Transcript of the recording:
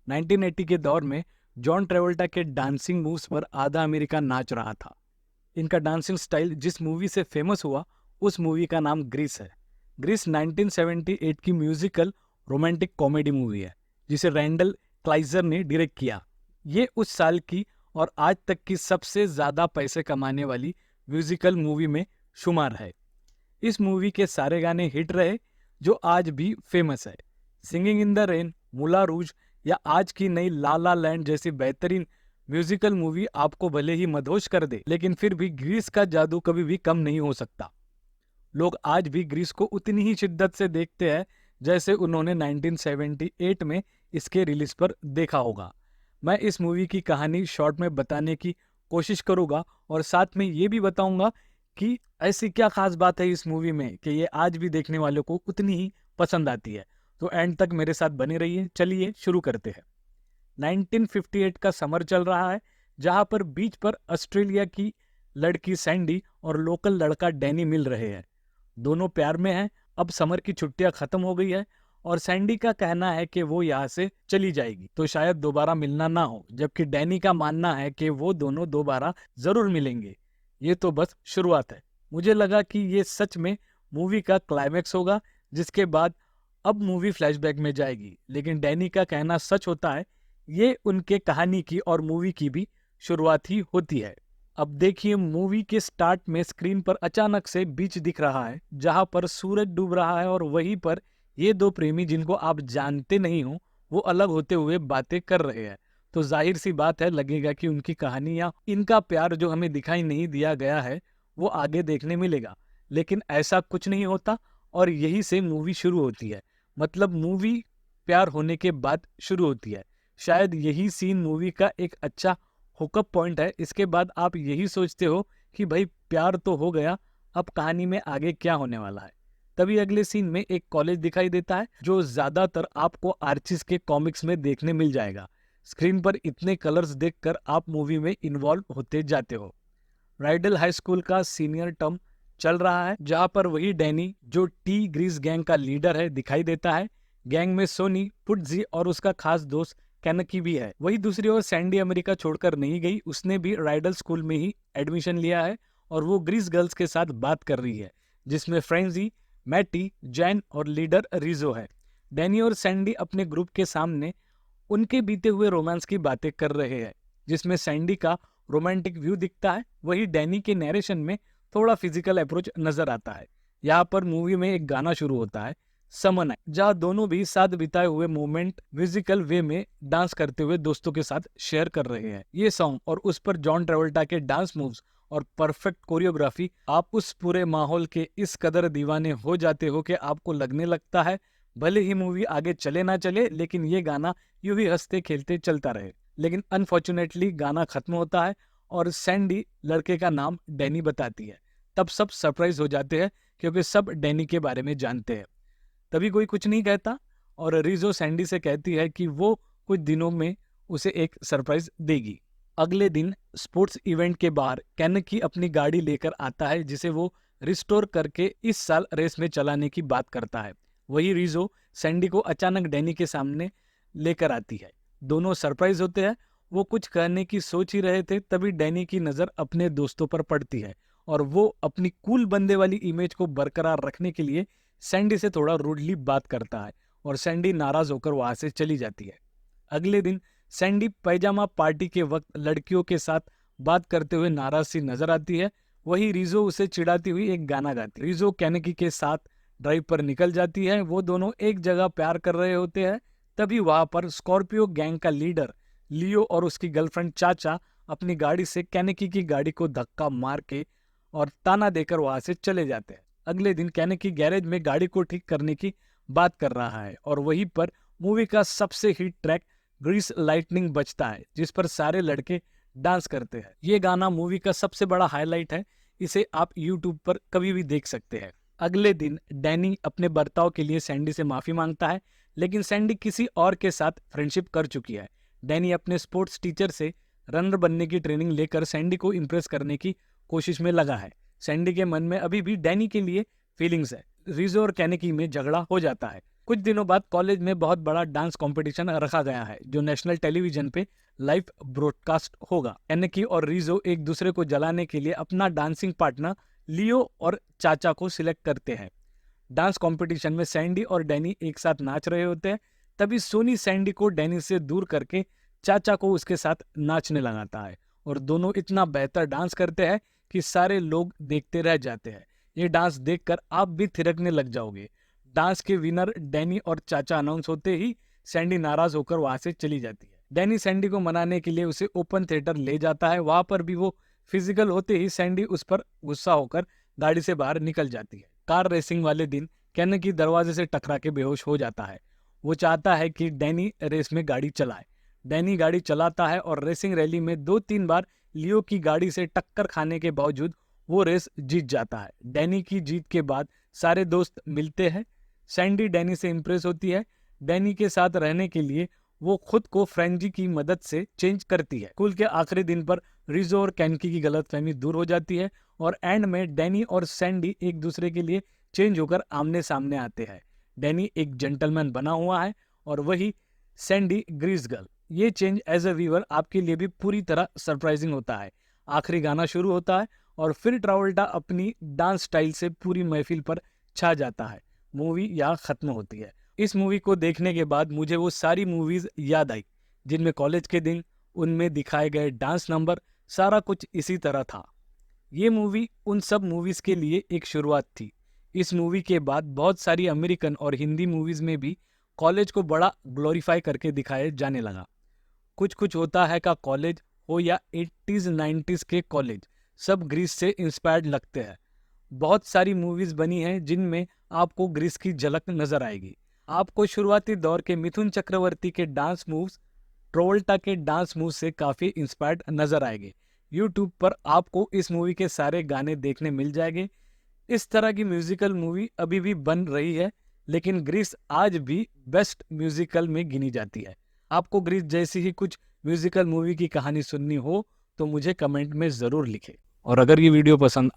1980 के दौर में जॉन ट्रेवोल्टा के डांसिंग मूव्स पर आधा अमेरिका नाच रहा था। इनका डांसिंग स्टाइल जिस मूवी से फेमस हुआ उस मूवी का नाम ग्रीस है। ग्रीस 1978 की म्यूजिकल रोमांटिक कॉमेडी मूवी है जिसे रैंडल क्लाइजर ने डायरेक्ट किया। ये उस साल की और आज तक की सबसे ज्यादा पैसे कमाने वाली म्यूजिकल मूवी में शुमार है। इस मूवी के सारे गाने हिट रहे जो आज भी फेमस है। सिंगिंग इन द रेन, मूला रूज या आज की नई ला ला लैंड जैसी बेहतरीन म्यूजिकल मूवी आपको भले ही मदहोश कर दे, लेकिन फिर भी ग्रीस का जादू कभी भी कम नहीं हो सकता। लोग आज भी ग्रीस को उतनी ही शिद्दत से देखते हैं जैसे उन्होंने 1978 में इसके रिलीज पर देखा होगा। मैं इस मूवी की कहानी शॉर्ट में बताने की कोशिश करूंगा और साथ में ये भी बताऊंगा कि ऐसी क्या खास बात है इस मूवी में कि ये आज भी देखने वालों को उतनी ही पसंद आती है। तो एंड तक मेरे साथ बने रहिए। चलिए शुरू करते हैं। 1958 का समर चल रहा है जहां पर बीच पर ऑस्ट्रेलिया की लड़की सैंडी और लोकल लड़का डैनी मिल रहे हैं। दोनों प्यार में हैं। अब समर की छुट्टियां खत्म हो गई है और सैंडी का कहना है कि वो यहाँ से चली जाएगी तो शायद दोबारा मिलना ना हो, जबकि डैनी का मानना है कि वो दोनों दोबारा जरूर मिलेंगे। ये तो बस शुरुआत है। मुझे लगा कि ये सच में मूवी का क्लाइमैक्स होगा जिसके बाद अब मूवी फ्लैशबैक में जाएगी, लेकिन डैनी का कहना सच होता है। ये उनके कहानी की और मूवी की भी शुरुआत ही होती है। अब देखिए, मूवी के स्टार्ट में स्क्रीन पर अचानक से बीच दिख रहा है जहां पर सूरज डूब रहा है और वहीं पर ये दो प्रेमी जिनको आप जानते नहीं हो वो अलग होते हुए बातें कर रहे हैं। तो जाहिर सी बात है, लगेगा कि उनकी कहानी या इनका प्यार जो हमें दिखाई नहीं दिया गया है वो आगे देखने मिलेगा, लेकिन ऐसा कुछ नहीं होता और यही से मूवी शुरू होती है। मतलब मूवी प्यार होने के बाद शुरू होती है। शायद यही सीन मूवी का एक अच्छा हुकअप पॉइंट है। इसके बाद आप यही सोचते हो कि भाई प्यार तो हो गया, अब कहानी में आगे क्या होने वाला है। तभी अगले सीन में एक कॉलेज दिखाई देता है जो ज्यादातर आपको आर्चिस के कॉमिक्स में देखने मिल जाएगा। स्क्रीन पर इतने कलर्स देखकर आप मूवी में इन्वॉल्व होते जाते हो। राइडल हाई स्कूल का सीनियर टर्म चल रहा है जहां पर वही डैनी जो टी ग्रीस गैंग का लीडर है दिखाई देता है। गैंग में सोनी, पुटजी और उसका खास दोस्त कैनकी भी है। वही दूसरी ओर सैंडी अमेरिका छोड़कर नहीं गई, उसने भी राइडल स्कूल में ही एडमिशन लिया है और वो ग्रीस गर्ल्स के साथ बात कर रही है जिसमें फ्रेंजी, मैटी, जैन और लीडर रिजो है। डैनी और सैंडी अपने ग्रुप के सामने उनके बीते हुए रोमांस की बातें कर रहे हैं जिसमें सैंडी का रोमांटिक व्यू दिखता है। वही डैनी के नैरेशन में थोड़ा फिजिकल अप्रोच नजर आता है। यहाँ पर मूवी में एक गाना शुरू होता है, समन है, जहाँ दोनों भी साथ बिताए हुए मोमेंट म्यूजिकल वे में डांस करते हुए दोस्तों के साथ शेयर कर रहे हैं। ये सॉन्ग और उस पर जॉन ट्रेवोल्टा के डांस मूव्स और परफेक्ट कोरियोग्राफी, आप उस पूरे माहौल के इस कदर दीवाने हो जाते हो कि आपको लगने लगता है भले ही मूवी आगे चले ना चले लेकिन ये गाना यूं ही हंसते खेलते चलता रहे। लेकिन अनफॉर्चुनेटली गाना खत्म होता है और सैंडी लड़के का नाम डैनी बताती है। तब सब सरप्राइज हो जाते हैं क्योंकि सब डैनी के बारे में जानते हैं। तभी कोई कुछ नहीं कहता और रिजो सैंडी से कहती है कि वो कुछ दिनों में उसे एक सरप्राइज देगी। अगले दिन स्पोर्ट्स इवेंट के बाहर कैनकी अपनी गाड़ी लेकर आता है जिसे वो रिस्टोर करके इस साल रेस में चलाने की बात करता है। वही रिजो सैंडी को अचानक डैनी के सामने लेकर आती है। दोनों सरप्राइज होते हैं। वो कुछ कहने की सोच ही रहे थे तभी डैनी की नजर अपने दोस्तों पर पड़ती है और वो अपनी कूल बंदे वाली इमेज को बरकरार रखने के लिए सैंडी से थोड़ा रूडली बात करता है और सैंडी नाराज होकर वहां से चली जाती है। अगले दिन सैंडी पैजामा पार्टी के वक्त लड़कियों के साथ बात करते हुए नाराज सी नजर आती है। वही रिजो उसे चिढ़ाती हुई एक गाना गाती है। रिजो कैनकी के साथ ड्राइव पर निकल जाती है। वो दोनों एक जगह प्यार कर रहे होते हैं। तभी वहां पर स्कॉर्पियो गैंग का लीडर लियो और उसकी गर्लफ्रेंड चाचा अपनी गाड़ी से कैनकी की गाड़ी को धक्का मार के और ताना देकर वहां से चले जाते हैं। अगले दिन कैनकी गैरेज में गाड़ी को ठीक करने की बात कर रहा है और वहीं पर मूवी का सबसे हिट ट्रैक ग्रीस लाइटनिंग बजता है जिस पर सारे लड़के डांस करते हैं। ये गाना मूवी का सबसे बड़ा हाईलाइट है। इसे आप यूट्यूब पर कभी भी देख सकते हैं। अगले दिन डैनी अपने बर्ताव के लिए सैंडी से माफी मांगता है लेकिन सैंडी किसी और के साथ फ्रेंडशिप कर चुकी है। डैनी अपने स्पोर्ट्स टीचर से रनर बनने की ट्रेनिंग लेकर सैंडी को इम्प्रेस करने की कोशिश में लगा है। सैंडी के मन में अभी भी डैनी के लिए फीलिंग्स है। रिजो और कैनकी में झगड़ा हो जाता है। कुछ दिनों बाद कॉलेज में बहुत बड़ा डांस कंपटीशन रखा गया है जो नेशनल टेलीविजन पे लाइव ब्रॉडकास्ट होगा। एनकी और रिजो एक दूसरे को जलाने के लिए अपना डांसिंग पार्टनर लियो और चाचा को सिलेक्ट करते हैं। डांस कंपटीशन में सैंडी और डैनी एक साथ नाच रहे होते हैं। तभी सोनी सैंडी को डैनी से दूर करके चाचा को उसके साथ नाचने लगाता है और दोनों इतना बेहतर डांस करते हैं कि सारे लोग देखते रह जाते हैं। ये डांस देखकर आप भी थिरकने लग जाओगे। डांस के विनर डैनी और चाचा अनाउंस होते ही सैंडी नाराज होकर वहां से चली जाती है। डैनी सैंडी को मनाने के लिए उसे ओपन थिएटर ले जाता है। वहां पर भी वो फिजिकल होते ही सैंडी उस पर गुस्सा होकर गाड़ी से बाहर निकल जाती है। कार रेसिंग वाले दिन केनेगी दरवाजे से टकरा के बेहोश हो जाता है। वो चाहता है कि डैनी रेस में गाड़ी चलाए। डैनी गाड़ी चलाता है और रेसिंग रैली में 2-3 बार लियो की गाड़ी से टक्कर खाने के बावजूद वो रेस जीत जाता है। डैनी की जीत के बाद सारे दोस्त मिलते हैं। सैंडी डैनी से इंप्रेस होती है। डैनी के साथ रहने के लिए वो खुद को फ्रेंजी की मदद से चेंज करती है। स्कूल के आखिरी दिन पर रिजो और कैनकी की गलतफहमी दूर हो जाती है और एंड में डैनी और सैंडी एक दूसरे के लिए चेंज होकर आमने सामने आते हैं। डैनी एक जेंटलमैन बना हुआ है और वही सैंडी ग्रीस गर्ल। ये चेंज एज अ व्यूअर आपके लिए भी पूरी तरह सरप्राइजिंग होता है। आखिरी गाना शुरू होता है और फिर ट्रावोल्टा अपनी डांस स्टाइल से पूरी महफिल पर छा जाता है। मूवी यहाँ खत्म होती है। इस मूवी को देखने के बाद मुझे वो सारी मूवीज याद आई जिनमें कॉलेज के दिन, उनमें दिखाए गए डांस नंबर, सारा कुछ इसी तरह था। ये मूवी उन सब मूवीज के लिए एक शुरुआत थी। इस मूवी के बाद बहुत सारी अमेरिकन और हिंदी मूवीज में भी कॉलेज को बड़ा ग्लोरीफाई करके दिखाया जाने लगा। कुछ कुछ होता है का कॉलेज हो या 80s 90s के कॉलेज, सब ग्रीस से इंस्पायर्ड लगते हैं। बहुत सारी मूवीज बनी हैं जिनमें आपको ग्रीस की झलक नजर आएगी। आपको शुरुआती दौर के मिथुन चक्रवर्ती के डांस मूव्स, ट्रावोल्टा के डांस मूव से काफी इंस्पायर्ड नजर आएंगे। यूट्यूब पर आपको इस मूवी के सारे गाने देखने मिल जाएंगे। इस तरह की म्यूजिकल मूवी अभी भी बन रही है, लेकिन ग्रीस आज भी बेस्ट म्यूजिकल में गिनी जाती है। आपको ग्रीस जैसी ही कुछ म्यूजिकल मूवी की कहानी सुननी हो तो मुझे कमेंट में जरूर लिखें। और अगर ये वीडियो पसंद